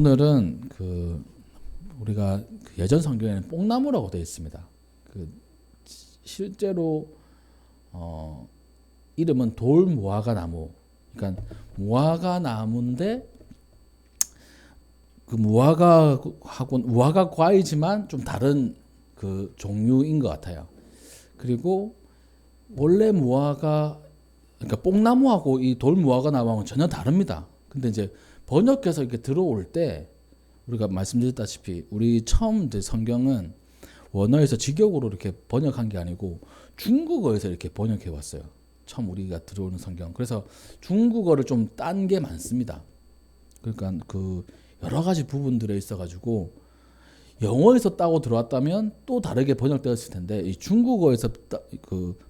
오늘은 우리가 예전 성경에는 뽕나무라고 되어 있습니다. 실제로 이름은 돌무화과 나무. 그러니까 무화과 나무인데 그 무화과 과이지만 좀 다른 그 종류인 것 같아요. 그리고 원래 그러니까 뽕나무하고 이 돌무화과 나무하고는 전혀 다릅니다. 근데 이제 번역해서 이렇게 들어올 때 우리가 말씀드렸다시피 우리 처음 이제 성경은 원어에서 직역으로 이렇게 번역한 게 아니고 중국어에서 이렇게 번역해 왔어요. 처음 우리가 들어오는 성경. 그래서 중국어를 좀 딴 게 많습니다. 그러니까 여러 가지 부분들에 있어가지고 영어에서 따고 들어왔다면 또 다르게 번역되었을 텐데 이 중국어에서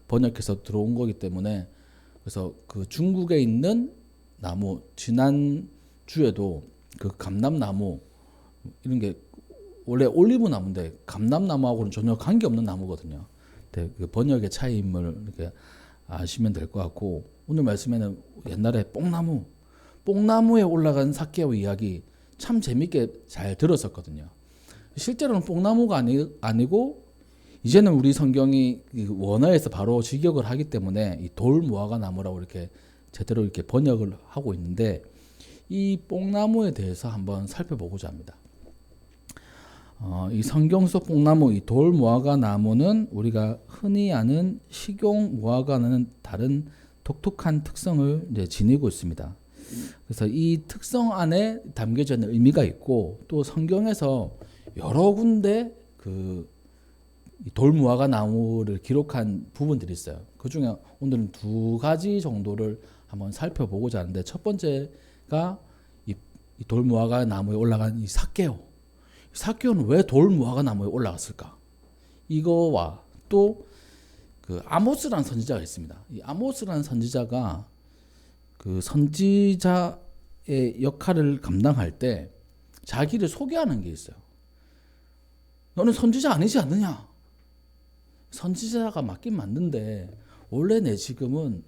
번역해서 들어온 거기 때문에 그래서 그 중국에 있는 나무, 지난 주에도 그 감람나무 이런 게 원래 올리브 나무인데 감람나무하고는 전혀 관계 없는 나무거든요. 근데 그 번역의 차이임을 이렇게 아시면 될 것 같고, 오늘 말씀에는 옛날에 뽕나무에 올라간 사케오 이야기 참 재밌게 잘 들었었거든요. 실제로는 뽕나무가 아니고 이제는 우리 성경이 원어에서 바로 직역을 하기 때문에 이 돌무화과 나무라고 이렇게 제대로 이렇게 번역을 하고 있는데, 이 뽕나무에 대해서 한번 살펴보고자 합니다. 이 성경 속 뽕나무, 이 돌무화과 나무는 우리가 흔히 아는 식용무화과는 다른 독특한 특성을 이제 지니고 있습니다. 그래서 이 특성 안에 담겨져 있는 의미가 있고, 또 성경에서 여러 군데 이 돌무화과 나무를 기록한 부분들이 있어요. 그 중에 오늘은 두 가지 정도를 한번 살펴보고자 하는데, 첫 번째가 이 돌무화과 나무에 올라간 이 사케오는 왜 돌무화과 나무에 올라갔을까? 이거와 또 아모스라는 선지자가 있습니다. 이 아모스라는 선지자가 그 선지자의 역할을 감당할 때 자기를 소개하는 게 있어요. 너는 선지자 아니지 않느냐? 선지자가 맞긴 맞는데 원래 내 직업은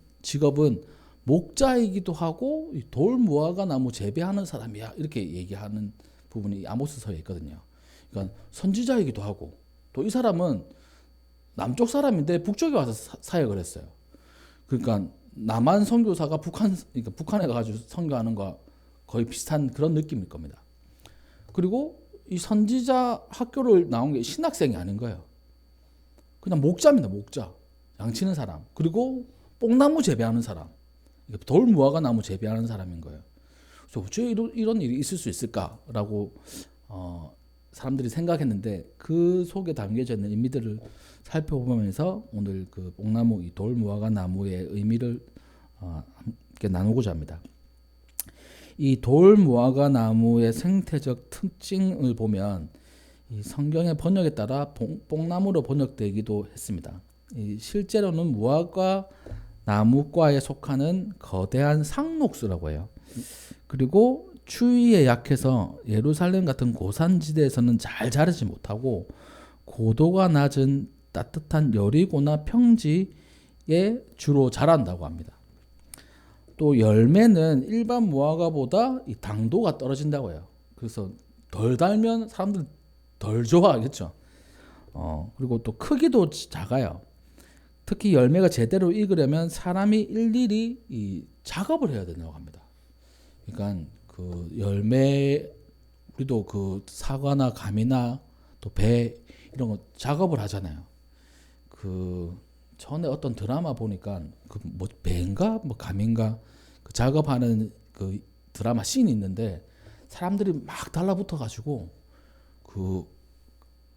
목자이기도 하고 돌무화과 나무 재배하는 사람이야, 이렇게 얘기하는 부분이 아모스서에 있거든요. 그러니까 선지자이기도 하고, 또 이 사람은 남쪽 사람인데 북쪽에 와서 사역을 했어요. 그러니까 남한 선교사가 북한에 가가지고 선교하는 거 거의 비슷한 그런 느낌일 겁니다. 그리고 이 선지자 학교를 나온 게 신학생이 아닌 거예요. 그냥 목자입니다. 목자, 양치는 사람, 그리고 뽕나무 재배하는 사람, 돌무화과 나무 재배하는 사람인 거예요. 그래서 어째 이런 일이 있을 수 있을까라고 사람들이 생각했는데, 그 속에 담겨져 있는 의미들을 살펴보면서 오늘 그 뽕나무, 이 돌무화과 나무의 의미를 함께 나누고자 합니다. 이 돌무화과 나무의 생태적 특징을 보면 이 성경의 번역에 따라 뽕나무로 번역되기도 했습니다. 실제로는 무화과 나무과에 속하는 거대한 상록수라고 해요. 그리고 추위에 약해서 예루살렘 같은 고산지대에서는 잘 자라지 못하고, 고도가 낮은 따뜻한 여리고나 평지에 주로 자란다고 합니다. 또 열매는 일반 무화과보다 이 당도가 떨어진다고 해요. 그래서 덜 달면 사람들 덜 좋아하겠죠. 그리고 또 크기도 작아요. 특히 열매가 제대로 익으려면 사람이 일일이 이 작업을 해야 된다고 합니다. 그러니까 그 열매, 우리도 그 사과나 감이나 또 배 이런 거 작업을 하잖아요. 전에 어떤 드라마 보니까 배인가 감인가 작업하는 그 드라마 씬이 있는데, 사람들이 막 달라붙어 가지고 그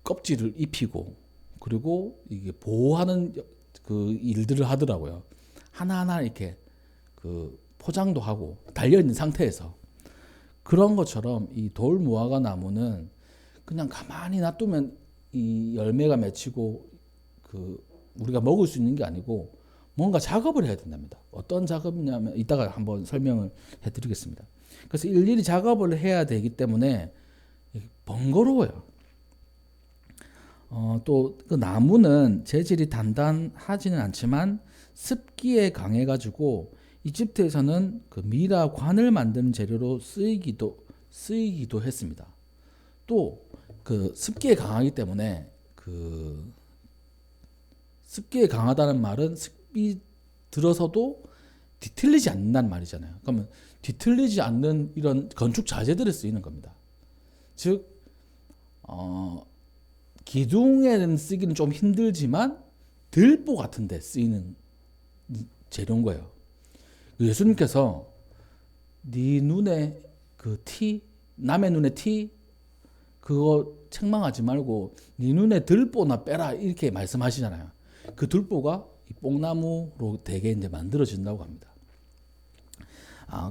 껍질을 입히고, 그리고 이게 보호하는 그 일들을 하더라고요. 하나하나 이렇게 포장도 하고 달려 있는 상태에서. 그런 것처럼 이 돌무화과 나무는 그냥 가만히 놔두면 이 열매가 맺히고 우리가 먹을 수 있는 게 아니고 뭔가 작업을 해야 된답니다. 어떤 작업이냐면 이따가 한번 설명을 해드리겠습니다. 그래서 일일이 작업을 해야 되기 때문에 번거로워요. 또 그 나무는 재질이 단단하지는 않지만 습기에 강해가지고 이집트에서는 그 미라 관을 만드는 재료로 쓰이기도 했습니다. 또 그 습기에 강하기 때문에 그 습기에 강하다는 말은 습이 들어서도 뒤틀리지 않는다는 말이잖아요. 그러면 뒤틀리지 않는 이런 건축 자재들에 쓰이는 겁니다. 즉 기둥에는 쓰기는 좀 힘들지만 들보 같은 데 쓰이는 재료인 거예요. 예수님께서 네 눈에 그 티, 남의 눈에 티 그거 책망하지 말고 네 눈에 들보나 빼라 이렇게 말씀하시잖아요. 그 들보가 이 뽕나무로 되게 이제 만들어진다고 합니다.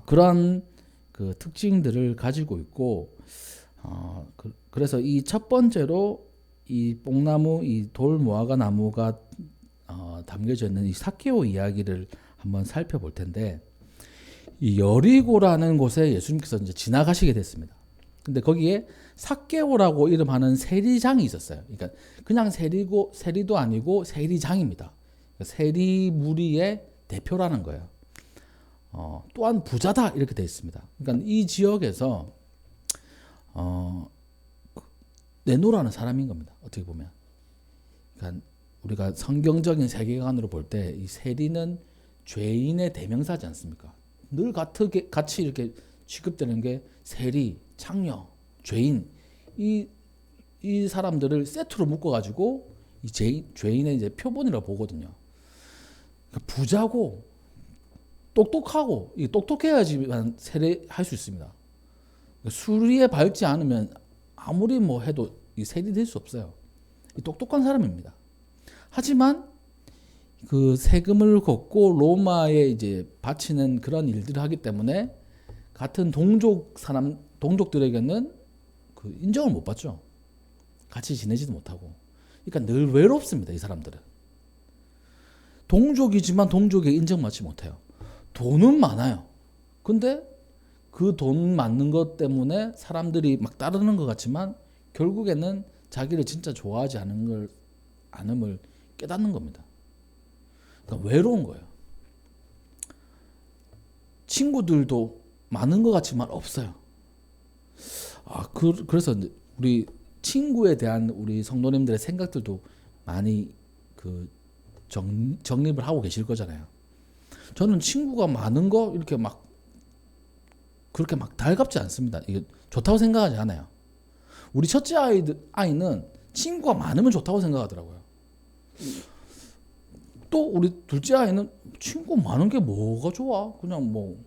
그런 그 특징들을 가지고 있고, 그래서 이 첫 번째로 이 뽕나무, 이 돌무화과 나무가 담겨져 있는 이 삭개오 이야기를 한번 살펴볼 텐데, 이 여리고라는 곳에 예수님께서 이제 지나가시게 됐습니다. 근데 거기에 삭개오라고 이름하는 세리장이 있었어요. 그러니까 그냥 세리도 아니고 세리장입니다. 세리 무리의 대표라는 거예요. 또한 부자다 이렇게 되어 있습니다. 그러니까 이 지역에서 내노라는 사람인 겁니다. 어떻게 보면. 그러니까 우리가 성경적인 세계관으로 볼 때 이 세리는 죄인의 대명사지 않습니까? 늘 같이 이렇게 취급되는 게 세리, 창녀, 죄인 이 사람들을 세트로 묶어가지고 이 죄인의 이제 표본이라고 보거든요. 그러니까 부자고 똑똑하고 똑똑해야지만 세리할 수 있습니다. 수리에 밟지 않으면 아무리 뭐 해도 이 세리 될 수 없어요. 똑똑한 사람입니다. 하지만 그 세금을 걷고 로마에 이제 바치는 그런 일들을 하기 때문에 같은 동족들에게는 그 인정을 못 받죠. 같이 지내지도 못하고. 그러니까 늘 외롭습니다. 이 사람들은. 동족이지만 동족에 인정받지 못해요. 돈은 많아요. 근데 그 돈 많는 것 때문에 사람들이 막 따르는 것 같지만 결국에는 자기를 진짜 좋아하지 않음을 깨닫는 겁니다. 그러니까 외로운 거예요. 친구들도 많은 것 같지만 없어요. 그래서 우리 친구에 대한 우리 성도님들의 생각들도 많이 그 정립을 하고 계실 거잖아요. 저는 친구가 많은 거 이렇게 막 그렇게 막 달갑지 않습니다. 이게 좋다고 생각하지 않아요. 우리 첫째 아이는 친구가 많으면 좋다고 생각하더라고요. 또 우리 둘째 아이는 친구 많은 게 뭐가 좋아? 그냥 뭐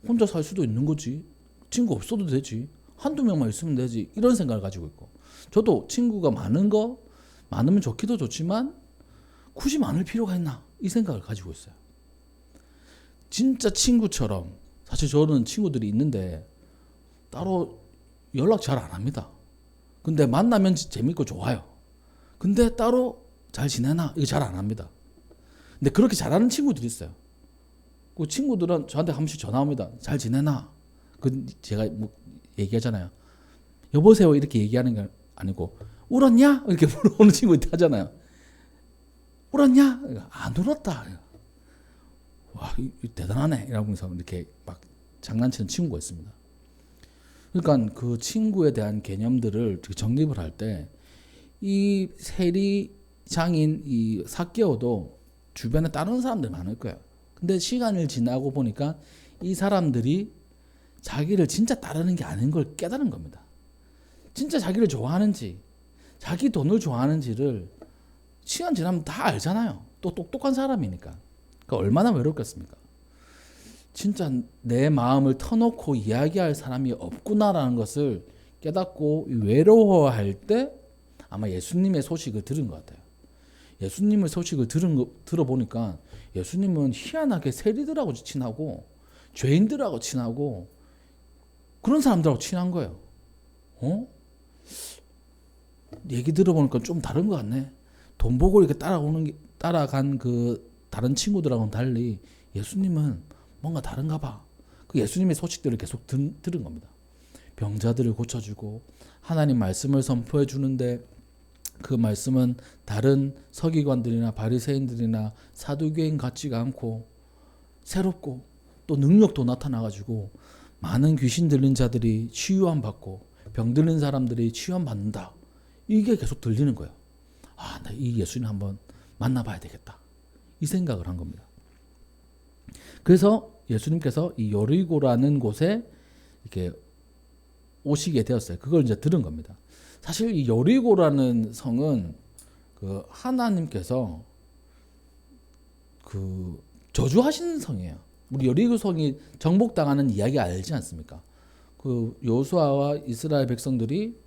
혼자 살 수도 있는 거지. 친구 없어도 되지. 한두 명만 있으면 되지. 이런 생각을 가지고 있고. 저도 친구가 많으면 좋기도 좋지만 굳이 많을 필요가 있나? 이 생각을 가지고 있어요. 진짜 친구처럼 사실 저는 친구들이 있는데 따로 연락 잘 안 합니다. 근데 만나면 재밌고 좋아요. 근데 따로 잘 지내나? 이거 잘 안 합니다. 근데 그렇게 잘하는 친구들이 있어요. 그 친구들은 저한테 한 번씩 전화 옵니다. 잘 지내나? 제가 뭐 얘기하잖아요. 여보세요 이렇게 얘기하는 게 아니고 울었냐? 이렇게 물어보는 친구들 하잖아요. 울었냐? 안 울었다. 와, 대단하네. 이러면서 이렇게 막 장난치는 친구가 있습니다. 그러니까 그 친구에 대한 개념들을 정립을 할 때 이 세리장인 이 삭개오도 주변에 다른 사람들 많을 거예요. 근데 시간을 지나고 보니까 이 사람들이 자기를 진짜 따르는 게 아닌 걸 깨달은 겁니다. 진짜 자기를 좋아하는지, 자기 돈을 좋아하는지를 시간 지나면 다 알잖아요. 또 똑똑한 사람이니까. 그러니까 얼마나 외롭겠습니까? 진짜 내 마음을 터놓고 이야기할 사람이 없구나라는 것을 깨닫고 외로워할 때 아마 예수님의 소식을 들은 것 같아요. 예수님의 소식을 들어보니까 예수님은 희한하게 세리들하고 친하고 죄인들하고 친하고 그런 사람들하고 친한 거예요. 얘기 들어보니까 좀 다른 것 같네. 돈 보고 이렇게 따라간 그 다른 친구들하고는 달리 예수님은 뭔가 다른가 봐. 그 예수님의 소식들을 계속 들은 겁니다. 병자들을 고쳐주고 하나님 말씀을 선포해 주는데 그 말씀은 다른 서기관들이나 바리새인들이나 사두개인 같지가 않고 새롭고 또 능력도 나타나가지고 많은 귀신 들린 자들이 치유함 받고 병 들린 사람들이 치유함 받는다. 이게 계속 들리는 거예요. 아, 나 이 예수님 한번 만나봐야 되겠다. 이 생각을 한 겁니다. 그래서 예수님께서 이 여리고라는 곳에 이렇게 오시게 되었어요. 그걸 이제 들은 겁니다. 사실 이 여리고라는 성은 그 하나님께서 그 저주하시는 성이에요. 우리 여리고 성이 정복당하는 이야기 알지 않습니까? 그 여호수아와 이스라엘 백성들이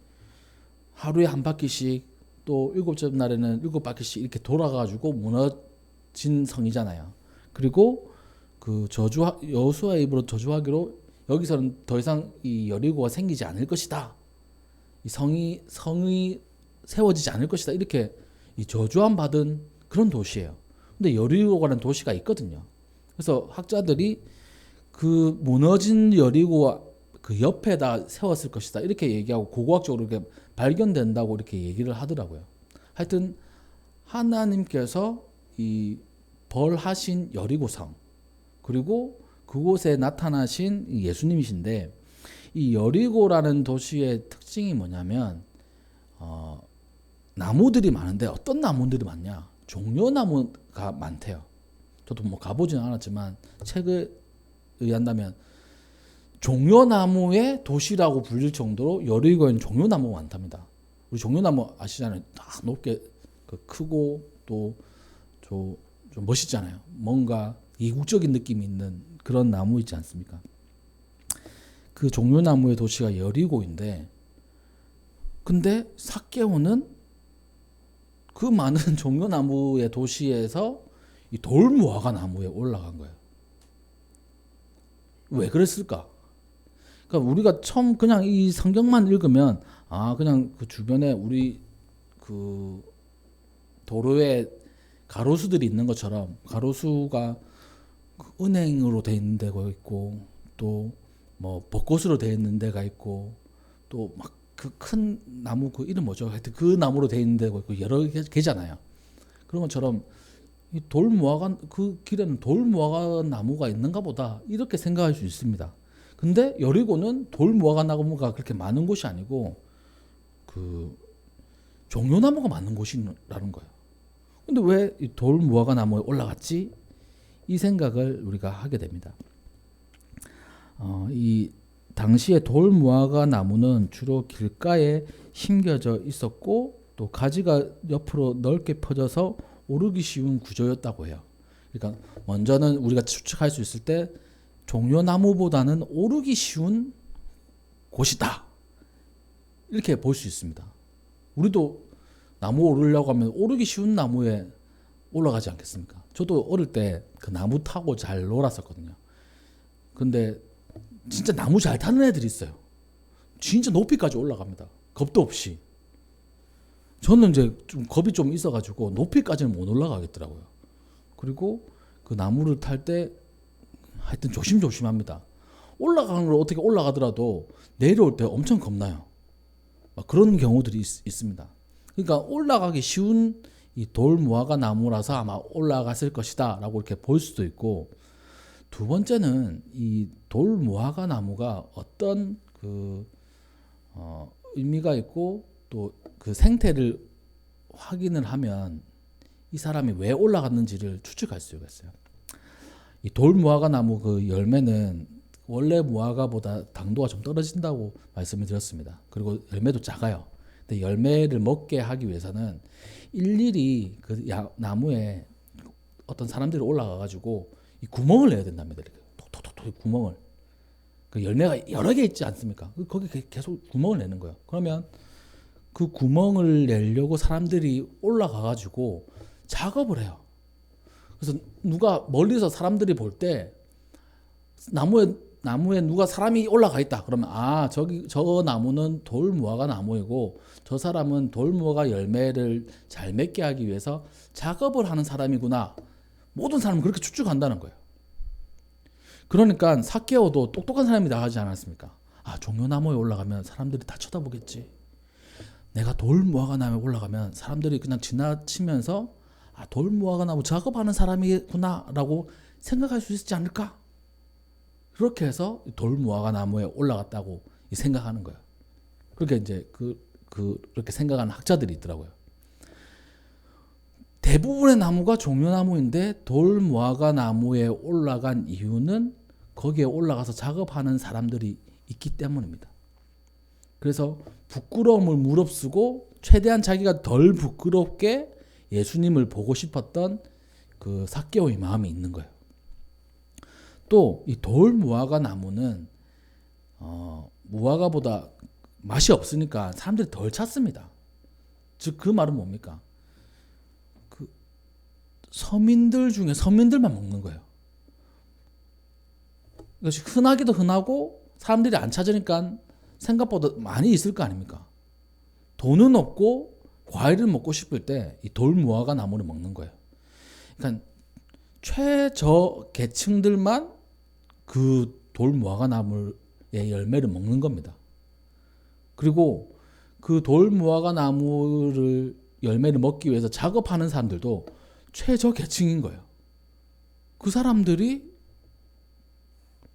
하루에 한 바퀴씩 또 일곱째 날에는 일곱 바퀴씩 이렇게 돌아가지고 무너진 성이잖아요. 그리고 그 여호수아의 입으로 저주하기로 여기서는 더 이상 이 여리고가 생기지 않을 것이다. 이 성이 세워지지 않을 것이다. 이렇게 이 저주함 받은 그런 도시예요. 근데 여리고라는 도시가 있거든요. 그래서 학자들이 그 무너진 여리고 그 옆에다 세웠을 것이다. 이렇게 얘기하고 고고학적으로 이렇게 발견된다고 이렇게 얘기를 하더라고요. 하여튼 하나님께서 이 벌하신 여리고성 그리고 그곳에 나타나신 예수님이신데 이 여리고라는 도시의 특징이 뭐냐면 나무들이 많은데 어떤 나무들이 많냐? 종려나무가 많대요. 저도 뭐 가보지는 않았지만 책에 의한다면 종려나무의 도시라고 불릴 정도로 여리고에는 종려나무가 많답니다. 우리 종려나무 아시잖아요. 다 높게 크고 또 좀 멋있잖아요. 뭔가 이국적인 느낌이 있는 그런 나무 있지 않습니까? 그 종려나무의 도시가 여리고인데 근데 삭개오는 그 많은 종려나무의 도시에서 이 돌무화과 나무에 올라간 거예요. 왜 그랬을까? 그러니까 우리가 처음 그냥 이 성경만 읽으면 그냥 그 주변에 우리 그 도로에 가로수들이 있는 것처럼 가로수가 그 은행으로 돼 있는 데가 있고 또 뭐 벚꽃으로 돼 있는 데가 있고 또 막 그 큰 나무 그 이름 뭐죠? 하여튼 그 나무로 돼 있는 데가 있고 여러 개잖아요. 그런 것처럼 이 돌무화과 그 길에는 돌무화과 나무가 있는가 보다 이렇게 생각할 수 있습니다. 근데 여리고는 돌무화과 나무가 그렇게 많은 곳이 아니고 그 종려나무가 많은 곳이라는 거예요. 근데 왜 이 돌무화과 나무에 올라갔지? 이 생각을 우리가 하게 됩니다. 이 당시에 돌무화과 나무는 주로 길가에 심겨져 있었고 또 가지가 옆으로 넓게 펴져서 오르기 쉬운 구조였다고 해요. 그러니까 먼저는 우리가 추측할 수 있을 때 종려나무보다는 오르기 쉬운 곳이다. 이렇게 볼 수 있습니다. 우리도 나무 오르려고 하면 오르기 쉬운 나무에 올라가지 않겠습니까? 저도 어릴 때 그 나무 타고 잘 놀았었거든요. 근데 진짜 나무 잘 타는 애들이 있어요. 진짜 높이까지 올라갑니다. 겁도 없이. 저는 이제 좀 겁이 좀 있어가지고 높이까지는 못 올라가겠더라고요. 그리고 그 나무를 탈 때 하여튼 조심조심합니다. 올라가는 걸 어떻게 올라가더라도 내려올 때 엄청 겁나요. 막 그런 경우들이 있습니다. 그러니까 올라가기 쉬운 이 돌무화과 나무라서 아마 올라갔을 것이다 라고 이렇게 볼 수도 있고, 두 번째는 이 돌무화과 나무가 어떤 그 의미가 있고 또 그 생태를 확인을 하면 이 사람이 왜 올라갔는지를 추측할 수가 있어요. 이 돌무화과 나무 그 열매는 원래 무화과보다 당도가 좀 떨어진다고 말씀을 드렸습니다. 그리고 열매도 작아요. 근데 열매를 먹게 하기 위해서는 일일이 그 나무에 어떤 사람들이 올라가 가지고 이 구멍을 내야 된답니다. 이렇게 톡톡톡 구멍을. 그 열매가 여러 개 있지 않습니까? 거기 계속 구멍을 내는 거예요. 그러면 그 구멍을 내려고 사람들이 올라가 가지고 작업을 해요. 그래서 누가 멀리서 사람들이 볼 때 나무에 누가 사람이 올라가 있다. 그러면 저 나무는 돌무화과 나무이고 저 사람은 돌무화과 열매를 잘 맺게 하기 위해서 작업을 하는 사람이구나. 모든 사람은 그렇게 추측한다는 거예요. 그러니까 삭개오도 똑똑한 사람이다 하지 않았습니까? 종려나무에 올라가면 사람들이 다 쳐다보겠지. 내가 돌무화과 나무에 올라가면 사람들이 그냥 지나치면서 돌무화과 나무 작업하는 사람이구나 라고 생각할 수 있지 않을까? 그렇게 해서 돌 무화과 나무에 올라갔다고 생각하는 거예요. 그렇게 이제 그렇게 생각하는 학자들이 있더라고요. 대부분의 나무가 종려나무인데 돌 무화과 나무에 올라간 이유는 거기에 올라가서 작업하는 사람들이 있기 때문입니다. 그래서 부끄러움을 무릅쓰고 최대한 자기가 덜 부끄럽게 예수님을 보고 싶었던 그 삭개오의 마음이 있는 거예요. 또 이 돌 무화과 나무는 무화과보다 맛이 없으니까 사람들이 덜 찾습니다. 즉 그 말은 뭡니까? 그 서민들 중에 서민들만 먹는 거예요. 그것이 흔하기도 흔하고 사람들이 안 찾으니까 생각보다 많이 있을 거 아닙니까? 돈은 없고 과일을 먹고 싶을 때 이 돌 무화과 나무를 먹는 거예요. 그러니까 최저 계층들만 그 돌 무화과 나무의 열매를 먹는 겁니다. 그리고 그 돌 무화과 나무를 열매를 먹기 위해서 작업하는 사람들도 최저 계층인 거예요. 그 사람들이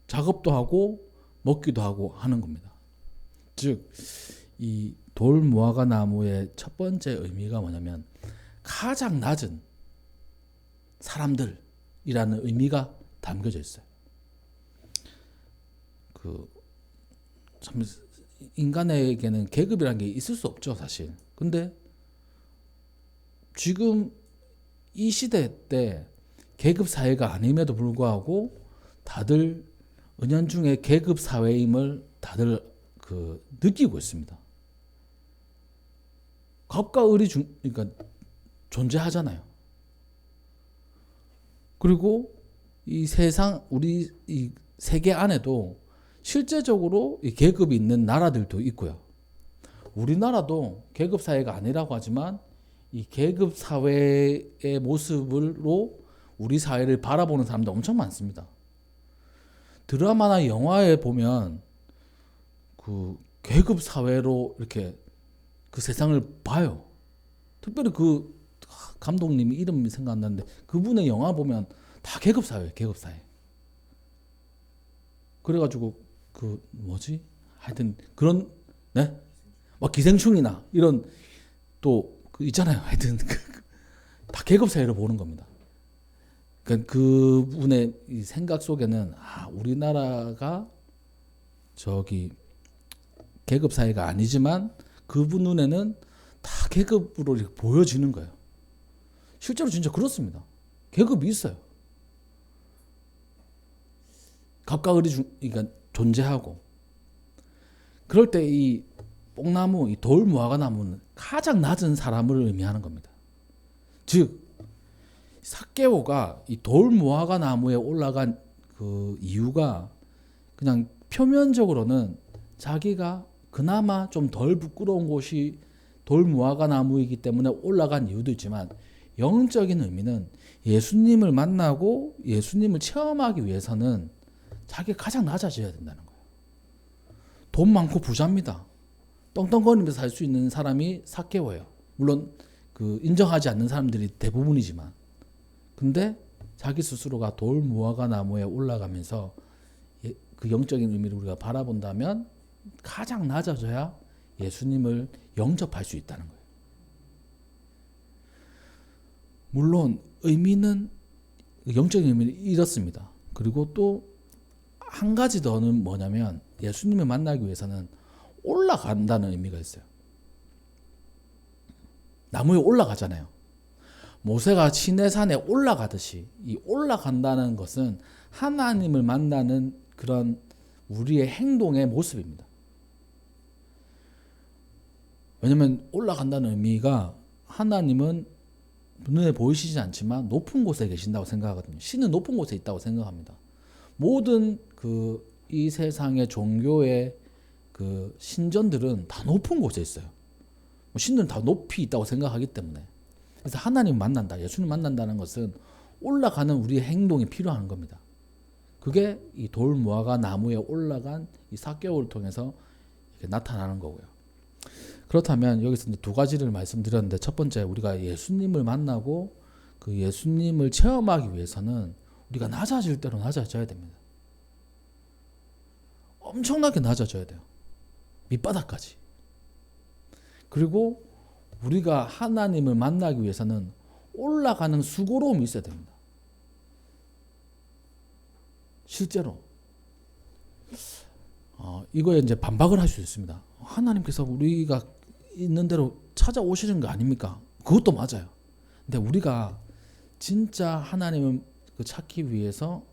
작업도 하고 먹기도 하고 하는 겁니다. 즉, 이 돌 무화과 나무의 첫 번째 의미가 뭐냐면 가장 낮은 사람들이라는 의미가 담겨져 있어요. 참 인간에게는 계급이라는 게 있을 수 없죠, 사실. 근데 지금 이 시대 때 계급 사회가 아님에도 불구하고 다들 은연중에 계급 사회임을 다들 느끼고 있습니다. 갑과 을이 그러니까 존재하잖아요. 그리고 이 세상 우리 이 세계 안에도 실제적으로 이 계급이 있는 나라들도 있고요. 우리나라도 계급 사회가 아니라고 하지만 이 계급 사회의 모습으로 우리 사회를 바라보는 사람들 엄청 많습니다. 드라마나 영화에 보면 그 계급 사회로 이렇게 그 세상을 봐요. 특별히 그 감독님이 이름이 생각 안 나는데 그분의 영화 보면 다 계급 사회예요, 계급 사회. 그래가지고 하여튼 그런 네, 막 기생충이나 이런 또 있잖아요. 하여튼 다 계급 사회로 보는 겁니다. 그러니까 그분의 이 생각 속에는 우리나라가 저기 계급 사회가 아니지만 그분 눈에는 다 계급으로 이렇게 보여지는 거예요. 실제로 진짜 그렇습니다. 계급이 있어요. 갑과 을이 그러니까 존재하고 그럴 때 이 뽕나무, 이 돌 무화과 나무는 가장 낮은 사람을 의미하는 겁니다. 즉 삭개오가 이 돌 무화과 나무에 올라간 그 이유가 그냥 표면적으로는 자기가 그나마 좀 덜 부끄러운 곳이 돌 무화과 나무이기 때문에 올라간 이유도 있지만 영적인 의미는 예수님을 만나고 예수님을 체험하기 위해서는 자기가 가장 낮아져야 된다는 거예요. 돈 많고 부자입니다. 떵떵거리면서 살 수 있는 사람이 삭개오예요. 물론 인정하지 않는 사람들이 대부분이지만, 근데 자기 스스로가 돌 무화과 나무에 올라가면서 그 영적인 의미를 우리가 바라본다면 가장 낮아져야 예수님을 영접할 수 있다는 거예요. 물론 의미는 영적인 의미는 이렇습니다. 그리고 또 한 가지 더는 뭐냐면 예수님을 만나기 위해서는 올라간다는 의미가 있어요. 나무에 올라가잖아요. 모세가 시내산에 올라가듯이 이 올라간다는 것은 하나님을 만나는 그런 우리의 행동의 모습입니다. 왜냐하면 올라간다는 의미가 하나님은 눈에 보이시지 않지만 높은 곳에 계신다고 생각하거든요. 신은 높은 곳에 있다고 생각합니다. 모든 이 세상의 종교의 신전들은 다 높은 곳에 있어요. 신들은 다 높이 있다고 생각하기 때문에. 그래서 하나님 만난다, 예수님 만난다는 것은 올라가는 우리의 행동이 필요한 겁니다. 그게 이 돌 무화과 나무에 올라간 이 삭개오를 통해서 이렇게 나타나는 거고요. 그렇다면 여기서 이제 두 가지를 말씀드렸는데, 첫 번째, 우리가 예수님을 만나고 그 예수님을 체험하기 위해서는 우리가 낮아질 대로 낮아져야 됩니다. 엄청나게 낮아져야 돼요. 밑바닥까지. 그리고 우리가 하나님을 만나기 위해서는 올라가는 수고로움이 있어야 됩니다. 실제로 이거에 이제 반박을 할 수 있습니다. 하나님께서 우리가 있는 대로 찾아오시는 거 아닙니까? 그것도 맞아요. 근데 우리가 진짜 하나님을 찾기 위해서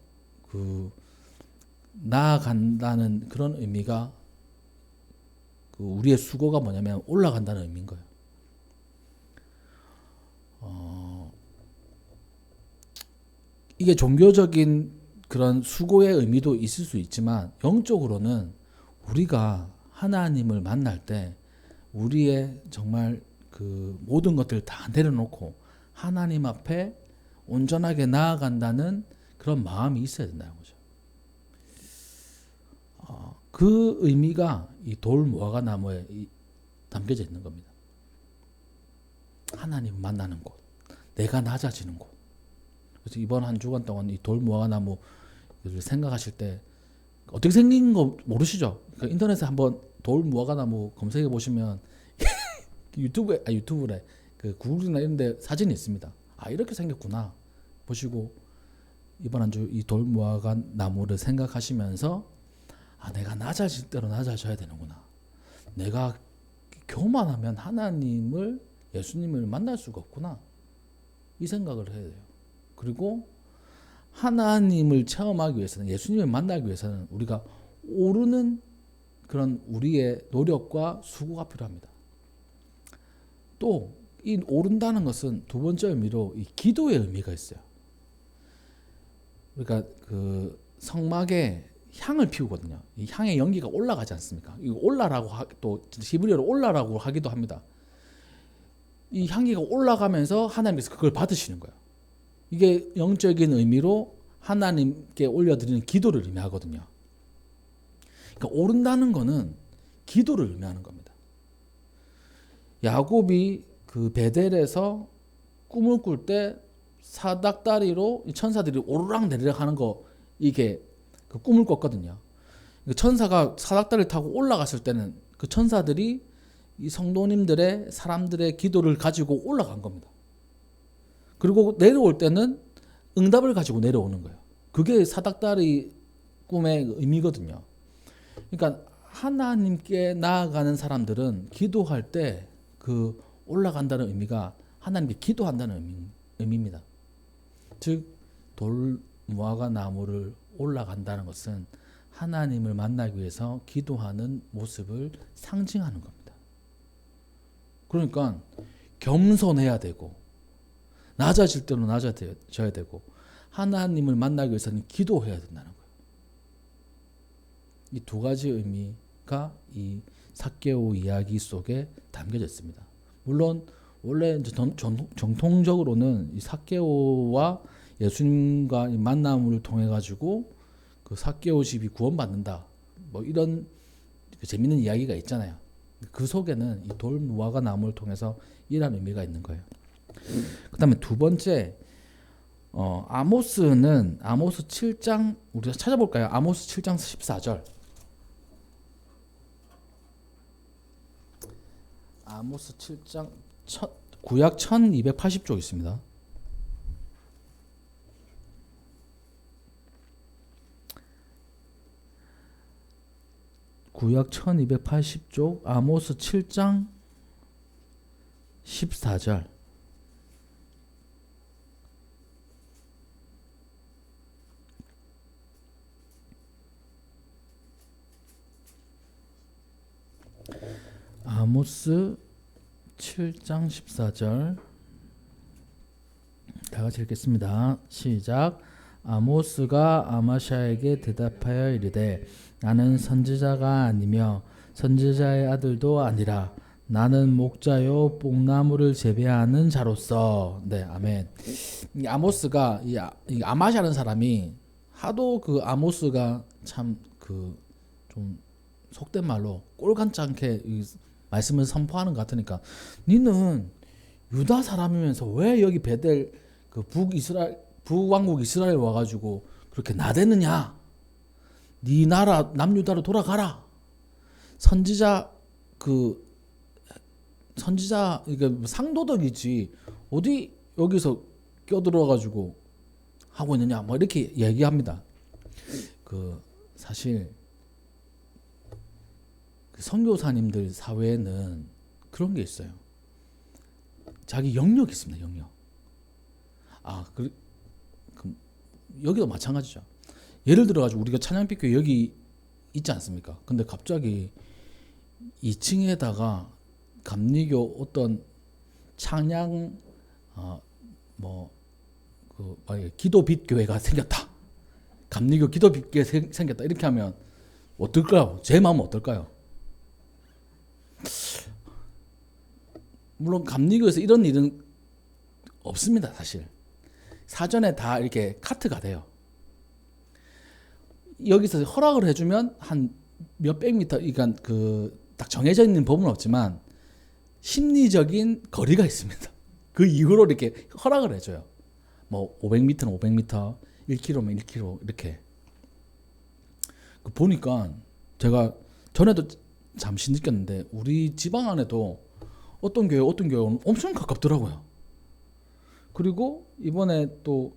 나아간다는 그런 의미가 우리의 수고가 뭐냐면 올라간다는 의미인 거예요. 이게 종교적인 그런 수고의 의미도 있을 수 있지만 영적으로는 우리가 하나님을 만날 때 우리의 정말 그 모든 것들을 다 내려놓고 하나님 앞에 온전하게 나아간다는 그런 마음이 있어야 된다는 거죠. 그 의미가 이 돌 무화과 나무에 담겨져 있는 겁니다. 하나님 만나는 곳, 내가 낮아지는 곳. 그래서 이번 한 주간 동안 이 돌 무화과 나무를 생각하실 때 어떻게 생긴 거 모르시죠? 그러니까 인터넷에 한번 돌 무화과 나무 검색해 보시면 유튜브에 그 구글이나 이런 데 사진이 있습니다. 이렇게 생겼구나 보시고 이번 한 주 이 돌 무화과 나무를 생각하시면서 내가 낮아질 대로 낮아져야 되는구나. 내가 교만하면 하나님을 예수님을 만날 수가 없구나. 이 생각을 해야 돼요. 그리고 하나님을 체험하기 위해서는 예수님을 만나기 위해서는 우리가 오르는 그런 우리의 노력과 수고가 필요합니다. 또 이 오른다는 것은 두 번째 의미로 이 기도의 의미가 있어요. 그러니까 그 성막에 향을 피우거든요. 이 향의 연기가 올라가지 않습니까? 이거 올라라고 또 히브리어로 올라라고 하기도 합니다. 이 향기가 올라가면서 하나님께서 그걸 받으시는 거예요. 이게 영적인 의미로 하나님께 올려드리는 기도를 의미하거든요. 그러니까 오른다는 거는 기도를 의미하는 겁니다. 야곱이 그 베델에서 꿈을 꿀 때 사닥다리로 천사들이 오르락 내리락 하는 거 이게 그 꿈을 꿨거든요. 천사가 사닥다리를 타고 올라갔을 때는 그 천사들이 이 성도님들의 사람들의 기도를 가지고 올라간 겁니다. 그리고 내려올 때는 응답을 가지고 내려오는 거예요. 그게 사닥다리 꿈의 의미거든요. 그러니까 하나님께 나아가는 사람들은 기도할 때 그 올라간다는 의미가 하나님께 기도한다는 의미입니다. 즉 돌 무화과 나무를 올라간다는 것은 하나님을 만나기 위해서 기도하는 모습을 상징하는 겁니다. 그러니까 겸손해야 되고 낮아질 대로 낮아져야 되고 하나님을 만나기 위해서는 기도해야 된다는 거예요. 이 두 가지 의미가 이 삭개오 이야기 속에 담겨져 있습니다. 물론 원래 이제 정통적으로는 이 삭개오와 예수님과 이 만남을 통해 가지고 그 삭개오 집이 구원받는다. 뭐 이런 재밌는 이야기가 있잖아요. 그 속에는 이 돌 무화과 나무를 통해서 이런 의미가 있는 거예요. 그다음에 두 번째 아모스는 아모스 7장 우리가 찾아볼까요? 아모스 7장 14절. 아모스 7장 구약 1280쪽 있습니다. 구약 1280쪽 아모스 7장 14절. 아모스 7장 14절 다 같이 읽겠습니다. 시작. 아모스가 아마샤에게 대답하여 이르되 나는 선지자가 아니며 선지자의 아들도 아니라 나는 목자요 뽕나무를 재배하는 자로서. 네, 아멘. 이 아모스가 이 아마샤라는 사람이 하도 그 아모스가 참 그 좀 속된 말로 꼴간찮게 말씀을 선포하는 것 같으니까 니는 유다 사람이면서 왜 여기 베델 그 북왕국 이스라엘 와가지고 그렇게 나대느냐? 네 나라 남유다로 돌아가라. 선지자 그 선지자 이게 상도덕이지 어디 여기서 껴들어 가지고 하고 있느냐 뭐 이렇게 얘기합니다. 그 사실 그 선교사님들 사회에는 그런 게 있어요. 자기 영역이 있습니다. 영역. 그 여기도 마찬가지죠. 예를 들어 가지고 우리가 찬양빛교회 여기 있지 않습니까? 근데 갑자기 2층에다가 감리교 어떤 찬양 기도빛 교회가 생겼다. 감리교 기도빛 교회 생겼다. 이렇게 하면 어떨까요? 제 마음은 어떨까요? 물론 감리교에서 이런 일은 없습니다. 사실 사전에 다 이렇게 카트가 돼요. 여기서 허락을 해주면 한 몇백 미터, 그러니까 그 딱 정해져 있는 법은 없지만 심리적인 거리가 있습니다. 그 이후로 이렇게 허락을 해줘요. 뭐 500m는 500m, 1km면 1km 이렇게. 보니까 제가 전에도 잠시 느꼈는데 우리 지방 안에도 어떤 교회는 엄청 가깝더라고요. 그리고 이번에 또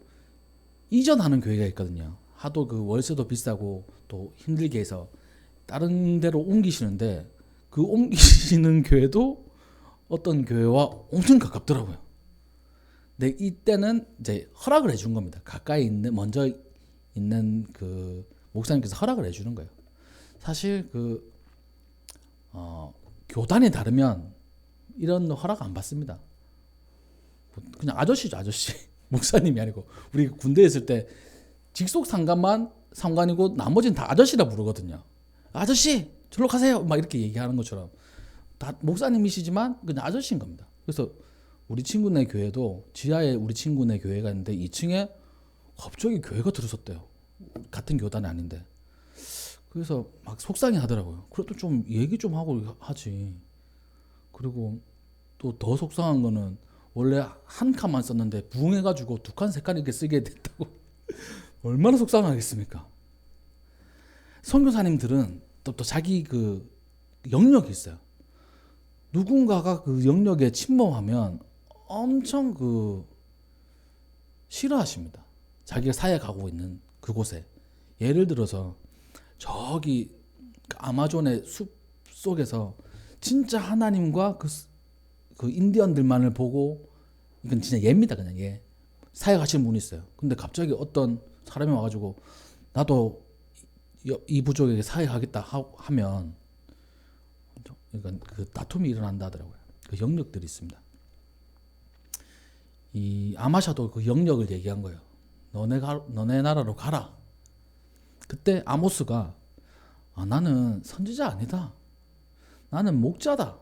이전하는 교회가 있거든요. 하도 그 월세도 비싸고 또 힘들게 해서 다른 데로 옮기시는데 그 옮기시는 교회도 어떤 교회와 엄청 가깝더라고요. 근데 이때는 이제 허락을 해준 겁니다. 가까이 있는 먼저 있는 그 목사님께서 허락을 해주는 거예요. 사실 그 교단이 다르면 이런 허락 안 받습니다. 그냥 아저씨죠, 아저씨. 목사님이 아니고 우리 군대에 있을 때 직속 상관만 상관이고 나머지는 다 아저씨라 부르거든요. 아저씨 저로 가세요 막 이렇게 얘기하는 것처럼 다 목사님이시지만 그냥 아저씨인 겁니다. 그래서 우리 친구네 교회도 지하에 우리 친구네 교회가 있는데 2층에 갑자기 교회가 들어섰대요. 같은 교단이 아닌데. 그래서 막 속상해 하더라고요. 그래도 좀 얘기 좀 하고 하지. 그리고 또 더 속상한 거는 원래 한 칸만 썼는데 부흥해가지고 2칸, 3칸 이렇게 쓰게 됐다고. 얼마나 속상하겠습니까? 선교사님들은 또 자기 그 영역이 있어요. 누군가가 그 영역에 침범하면 엄청 그 싫어하십니다. 자기가 사역하고 있는 그곳에. 예를 들어서 저기 아마존의 숲 속에서 진짜 하나님과 그 인디언들만을 보고, 이건 진짜 예입니다. 그냥 예. 사역하시는 분이 있어요. 근데 갑자기 어떤 사람이 와가지고 나도 이 부족에게 사역하겠다 하면 이건 그 다툼이 일어난다 하더라고요. 그 영역들이 있습니다. 이 아마샤도 그 영역을 얘기한 거예요. 너네 나라로 가라. 그때 아모스가 나는 선지자 아니다. 나는 목자다.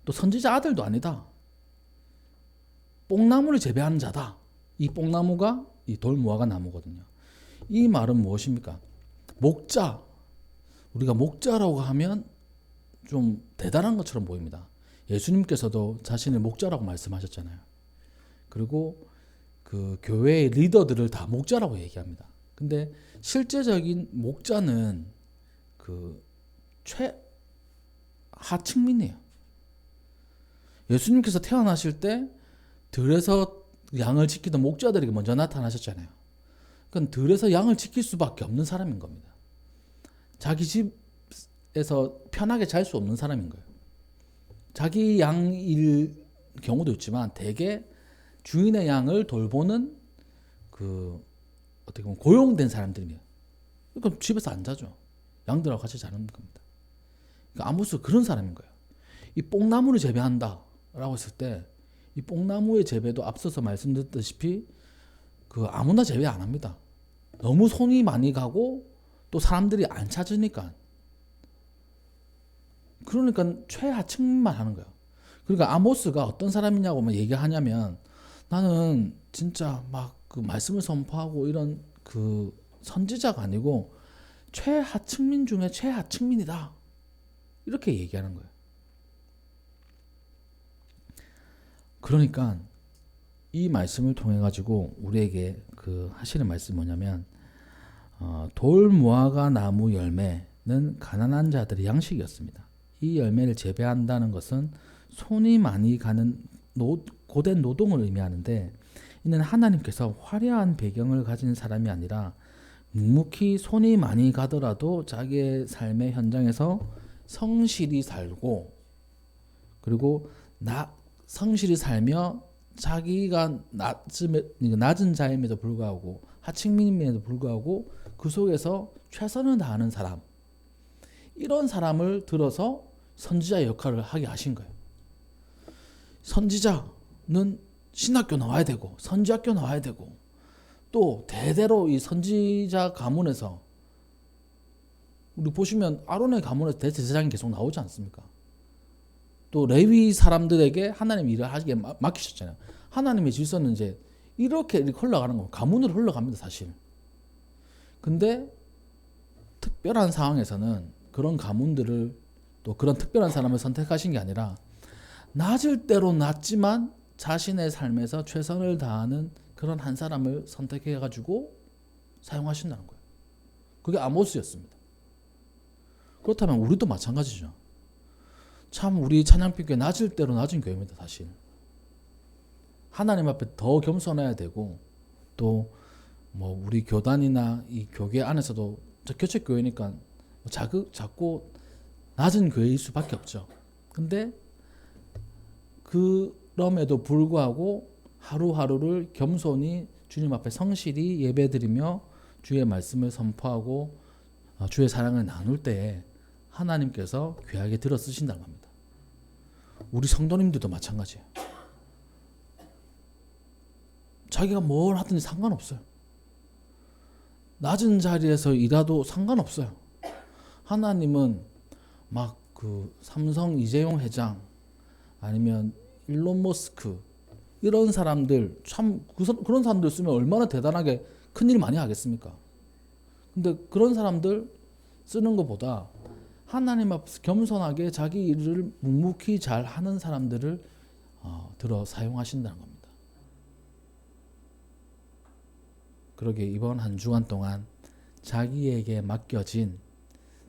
또 선지자 아들도 아니다. 뽕나무를 재배하는 자다. 이 뽕나무가 이 돌무화과 나무거든요. 이 말은 무엇입니까? 목자. 우리가 목자라고 하면 좀 대단한 것처럼 보입니다. 예수님께서도 자신을 목자라고 말씀하셨잖아요. 그리고 그 교회의 리더들을 다 목자라고 얘기합니다. 근데 실제적인 목자는 그 최하층민이에요. 예수님께서 태어나실 때 들에서 양을 지키던 목자들에게 먼저 나타나셨잖아요. 그건 들에서 양을 지킬 수밖에 없는 사람인 겁니다. 자기 집에서 편하게 잘 수 없는 사람인 거예요. 자기 양일 경우도 있지만 대개 주인의 양을 돌보는 그 어떻게 보면 고용된 사람들이에요. 그러니까 집에서 안 자죠. 양들하고 같이 자는 겁니다. 그러니까 아모스 그런 사람인 거예요. 이 뽕나무를 재배한다라고 했을 때 이 뽕나무의 재배도 앞서서 말씀드렸다시피 그 아무나 재배 안 합니다. 너무 손이 많이 가고 또 사람들이 안 찾으니까. 그러니까 최하층만 하는 거예요. 그러니까 아모스가 어떤 사람이냐고 얘기하냐면 나는 진짜 막 그 말씀을 선포하고 이런 그 선지자가 아니고 최하층민 중에 최하층민이다. 이렇게 얘기하는 거예요. 그러니까 이 말씀을 통해 가지고 우리에게 그 하시는 말씀이 뭐냐면 돌 무화과 나무 열매는 가난한 자들의 양식이었습니다. 이 열매를 재배한다는 것은 손이 많이 가는 고된 노동을 의미하는데, 이는 하나님께서 화려한 배경을 가진 사람이 아니라 묵묵히 손이 많이 가더라도 자기의 삶의 현장에서 성실히 살고, 그리고 성실히 살며 자기가 낮은 자임에도 불구하고 하층민임에도 불구하고 그 속에서 최선을 다하는 사람, 이런 사람을 들어서 선지자 역할을 하게 하신 거예요. 선지자는 신학교 나와야 되고 선지학교 나와야 되고, 또 대대로 이 선지자 가문에서 우리 보시면 아론의 가문에서 대제사장이 계속 나오지 않습니까? 또 레위 사람들에게 하나님 일을 하게 맡기셨잖아요. 하나님의 질서는 이제 이렇게 흘러가는 거, 가문으로 흘러갑니다, 사실. 근데 특별한 상황에서는 그런 가문들을, 또 그런 특별한 사람을 선택하신 게 아니라 낮을 대로 낮지만 자신의 삶에서 최선을 다하는 그런 한 사람을 선택해 가지고 사용하신다는 거예요. 그게 아모스였습니다. 그렇다면 우리도 마찬가지죠. 참 우리 찬양교회 낮을 대로 낮은 교회입니다, 사실. 하나님 앞에 더 겸손해야 되고, 또 뭐 우리 교단이나 이 교회 안에서도 교체 교회니까 작고 낮은 교회일 수밖에 없죠. 근데 그럼에도 불구하고 하루하루를 겸손히 주님 앞에 성실히 예배드리며 주의 말씀을 선포하고 주의 사랑을 나눌 때에 하나님께서 귀하게 들어 쓰신다는 겁니다. 우리 성도님들도 마찬가지예요. 자기가 뭘 하든지 상관없어요. 낮은 자리에서 일하도 상관없어요. 하나님은 막 그 삼성 이재용 회장, 아니면 일론 머스크, 이런 사람들, 참 그런 사람들 쓰면 얼마나 대단하게 큰일 많이 하겠습니까? 근데 그런 사람들 쓰는 것보다 하나님 앞에서 겸손하게 자기 일을 묵묵히 잘 하는 사람들을 들어 사용하신다는 겁니다. 그러게 이번 한 주간 동안 자기에게 맡겨진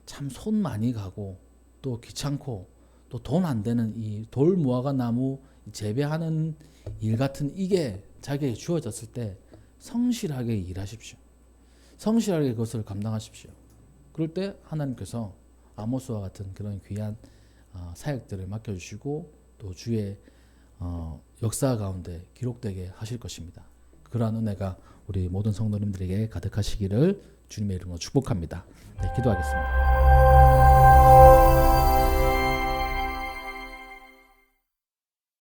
참 손 많이 가고 또 귀찮고 또 돈 안 되는 이 돌 무화과 나무 재배하는 일 같은 이게 자기에게 주어졌을 때 성실하게 일하십시오. 성실하게 그것을 감당하십시오. 그럴 때 하나님께서 아모스와 같은 그런 귀한 사역들을 맡겨주시고 또 주의 역사 가운데 기록되게 하실 것입니다. 그러한 은혜가 우리 모든 성도님들에게 가득하시기를 주님의 이름으로 축복합니다. 네, 기도하겠습니다.